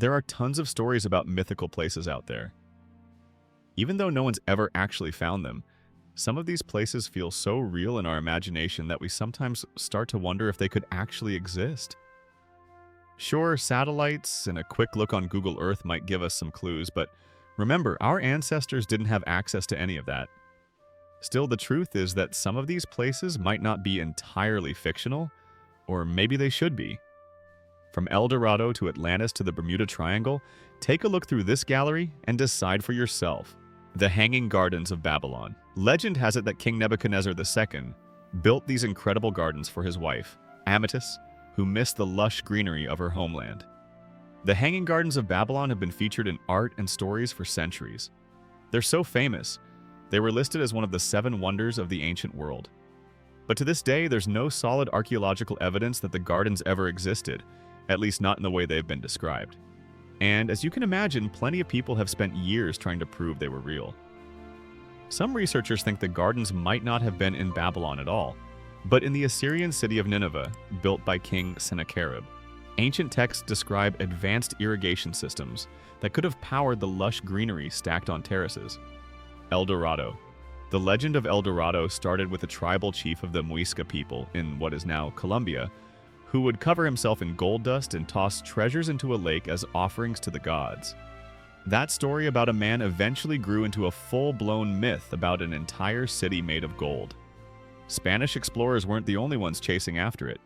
There are tons of stories about mythical places out there. Even though no one's ever actually found them, some of these places feel so real in our imagination that we sometimes start to wonder if they could actually exist. Sure, satellites and a quick look on Google Earth might give us some clues, but remember, our ancestors didn't have access to any of that. Still, the truth is that some of these places might not be entirely fictional, or maybe they should be. From El Dorado to Atlantis to the Bermuda Triangle, take a look through this gallery and decide for yourself. The Hanging Gardens of Babylon. Legend has it that King Nebuchadnezzar II built these incredible gardens for his wife, Amytis, who missed the lush greenery of her homeland. The Hanging Gardens of Babylon have been featured in art and stories for centuries. They're so famous, they were listed as one of the 7 wonders of the ancient world. But to this day, there's no solid archaeological evidence that the gardens ever existed, at least not in the way they've been described. And as you can imagine, plenty of people have spent years trying to prove they were real. Some researchers think the gardens might not have been in Babylon at all, but in the Assyrian city of Nineveh, built by King Sennacherib. Ancient texts describe advanced irrigation systems that could have powered the lush greenery stacked on terraces. El Dorado. The legend of El Dorado started with a tribal chief of the Muisca people in what is now Colombia, who would cover himself in gold dust and toss treasures into a lake as offerings to the gods. That story about a man eventually grew into a full-blown myth about an entire city made of gold. Spanish explorers weren't the only ones chasing after it.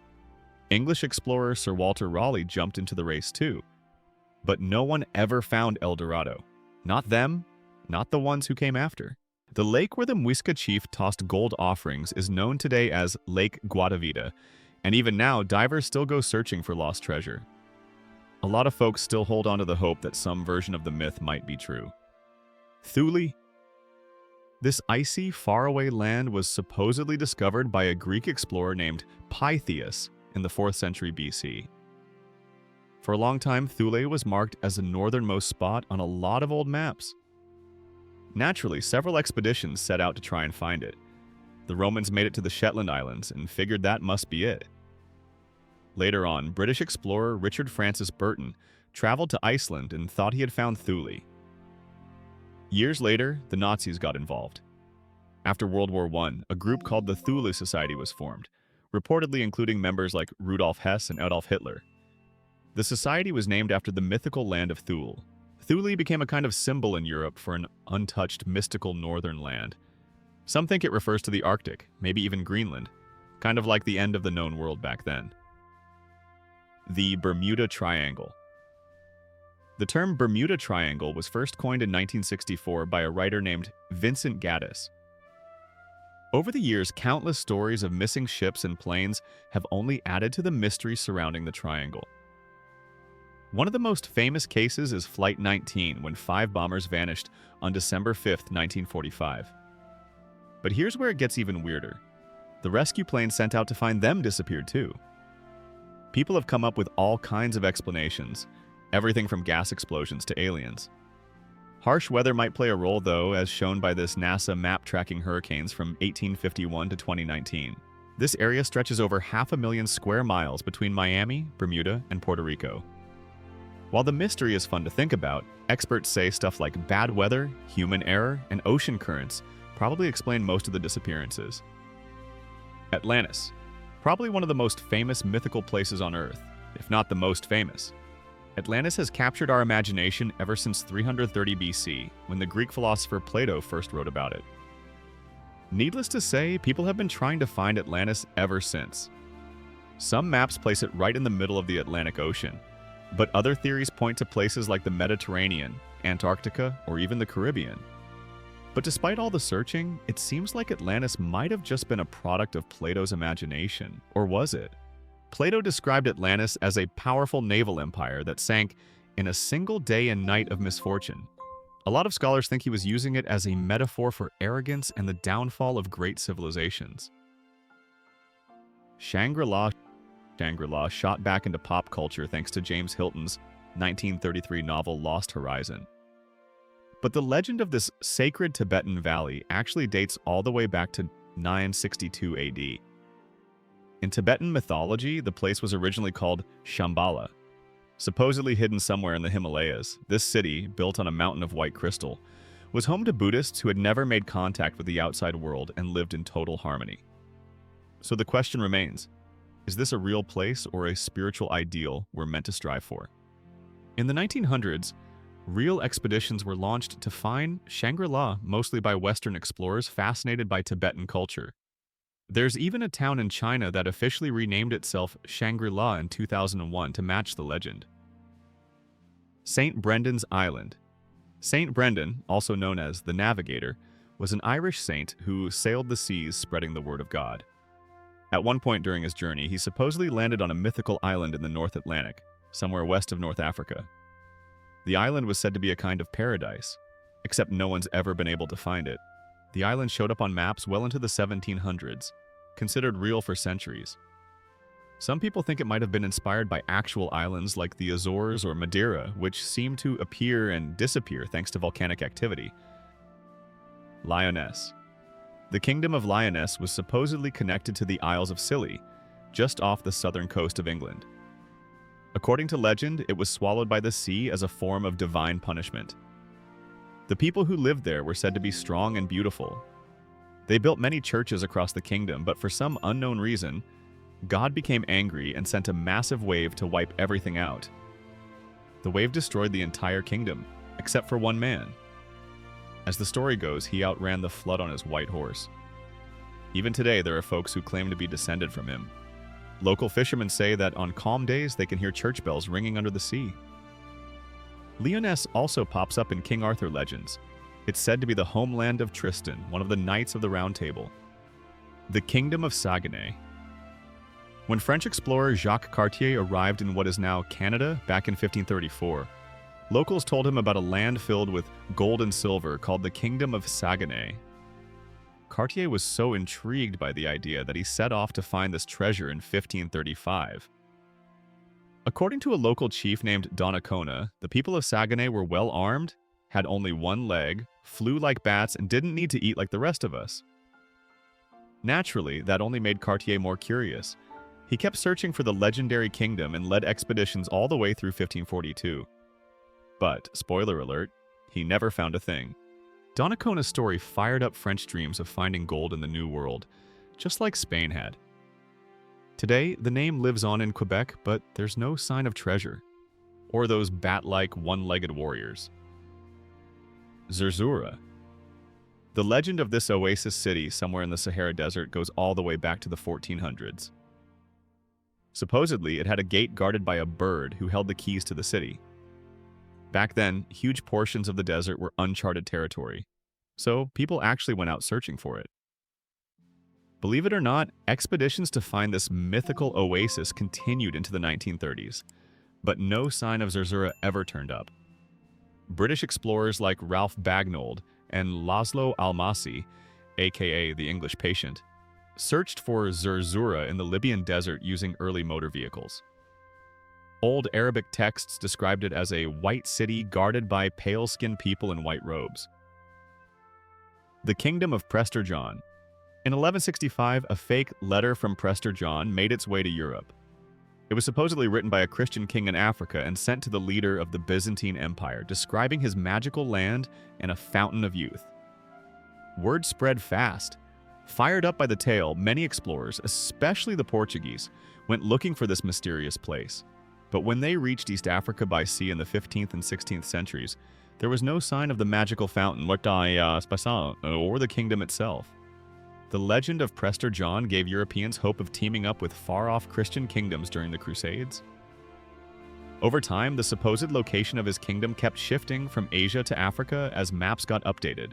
English explorer Sir Walter Raleigh jumped into the race too. But no one ever found El Dorado. Not them, not the ones who came after. The lake where the Muisca chief tossed gold offerings is known today as Lake Guatavita, and even now, divers still go searching for lost treasure. A lot of folks still hold on to the hope that some version of the myth might be true. Thule. This icy, faraway land was supposedly discovered by a Greek explorer named Pytheas in the 4th century BC. For a long time, Thule was marked as the northernmost spot on a lot of old maps. Naturally, several expeditions set out to try and find it. The Romans made it to the Shetland Islands and figured that must be it. Later on, British explorer Richard Francis Burton traveled to Iceland and thought he had found Thule. Years later, the Nazis got involved. After World War I, a group called the Thule Society was formed, reportedly including members like Rudolf Hess and Adolf Hitler. The society was named after the mythical land of Thule. Thule became a kind of symbol in Europe for an untouched, mystical northern land. Some think it refers to the Arctic, maybe even Greenland, kind of like the end of the known world back then. The Bermuda Triangle. The term Bermuda Triangle was first coined in 1964 by a writer named Vincent Gaddis. Over the years, countless stories of missing ships and planes have only added to the mystery surrounding the triangle. One of the most famous cases is Flight 19, when 5 bombers vanished on December 5, 1945. But here's where it gets even weirder. The rescue plane sent out to find them disappeared too. People have come up with all kinds of explanations, everything from gas explosions to aliens. Harsh weather might play a role though, as shown by this NASA map tracking hurricanes from 1851 to 2019. This area stretches over 500,000 square miles between Miami, Bermuda, and Puerto Rico. While the mystery is fun to think about, experts say stuff like bad weather, human error, and ocean currents probably explain most of the disappearances. Atlantis. Probably one of the most famous mythical places on Earth, if not the most famous. Atlantis has captured our imagination ever since 330 BC, when the Greek philosopher Plato first wrote about it. Needless to say, people have been trying to find Atlantis ever since. Some maps place it right in the middle of the Atlantic Ocean, but other theories point to places like the Mediterranean, Antarctica, or even the Caribbean. But despite all the searching, it seems like Atlantis might have just been a product of Plato's imagination. Or was it? Plato described Atlantis as a powerful naval empire that sank in a single day and night of misfortune. A lot of scholars think he was using it as a metaphor for arrogance and the downfall of great civilizations. Shangri-La shot back into pop culture thanks to James Hilton's 1933 novel Lost Horizon. But the legend of this sacred Tibetan valley actually dates all the way back to 962 AD. In Tibetan mythology, the place was originally called Shambhala. Supposedly hidden somewhere in the Himalayas, this city, built on a mountain of white crystal, was home to Buddhists who had never made contact with the outside world and lived in total harmony. So the question remains, is this a real place or a spiritual ideal we're meant to strive for? In the 1900s, real expeditions were launched to find Shangri-La, mostly by Western explorers fascinated by Tibetan culture. There's even a town in China that officially renamed itself Shangri-La in 2001 to match the legend. St. Brendan's Island. St. Brendan, also known as the Navigator, was an Irish saint who sailed the seas spreading the word of God. At one point during his journey, he supposedly landed on a mythical island in the North Atlantic, somewhere west of North Africa. The island was said to be a kind of paradise, except no one's ever been able to find it. The island showed up on maps well into the 1700s, considered real for centuries. Some people think it might have been inspired by actual islands like the Azores or Madeira, which seem to appear and disappear thanks to volcanic activity. Lyonesse. The Kingdom of Lyonesse was supposedly connected to the Isles of Scilly, just off the southern coast of England. According to legend, it was swallowed by the sea as a form of divine punishment. The people who lived there were said to be strong and beautiful. They built many churches across the kingdom, but for some unknown reason, God became angry and sent a massive wave to wipe everything out. The wave destroyed the entire kingdom, except for one man. As the story goes, he outran the flood on his white horse. Even today, there are folks who claim to be descended from him. Local fishermen say that on calm days, they can hear church bells ringing under the sea. Lyonesse also pops up in King Arthur legends. It's said to be the homeland of Tristan, one of the knights of the Round Table. The Kingdom of Saguenay. When French explorer Jacques Cartier arrived in what is now Canada back in 1534, locals told him about a land filled with gold and silver called the Kingdom of Saguenay. Cartier was so intrigued by the idea that he set off to find this treasure in 1535. According to a local chief named Donnacona, the people of Saguenay were well armed, had only one leg, flew like bats, and didn't need to eat like the rest of us. Naturally, that only made Cartier more curious. He kept searching for the legendary kingdom and led expeditions all the way through 1542. But, spoiler alert, he never found a thing. Donnacona's story fired up French dreams of finding gold in the New World, just like Spain had. Today, the name lives on in Quebec, but there's no sign of treasure, or those bat-like one-legged warriors. Zerzura. The legend of this oasis city somewhere in the Sahara Desert goes all the way back to the 1400s. Supposedly, it had a gate guarded by a bird who held the keys to the city. Back then, huge portions of the desert were uncharted territory, so people actually went out searching for it. Believe it or not, expeditions to find this mythical oasis continued into the 1930s, but no sign of Zerzura ever turned up. British explorers like Ralph Bagnold and Laszlo Almasi, aka the English Patient, searched for Zerzura in the Libyan desert using early motor vehicles. Old Arabic texts described it as a white city guarded by pale-skinned people in white robes. The Kingdom of Prester John. In 1165, a fake letter from Prester John made its way to Europe. It was supposedly written by a Christian king in Africa and sent to the leader of the Byzantine Empire, describing his magical land and a fountain of youth. Word spread fast. Fired up by the tale, many explorers, especially the Portuguese, went looking for this mysterious place. But when they reached East Africa by sea in the 15th and 16th centuries, there was no sign of the magical fountain or the kingdom itself. The legend of Prester John gave Europeans hope of teaming up with far-off Christian kingdoms during the Crusades. Over time, the supposed location of his kingdom kept shifting from Asia to Africa as maps got updated.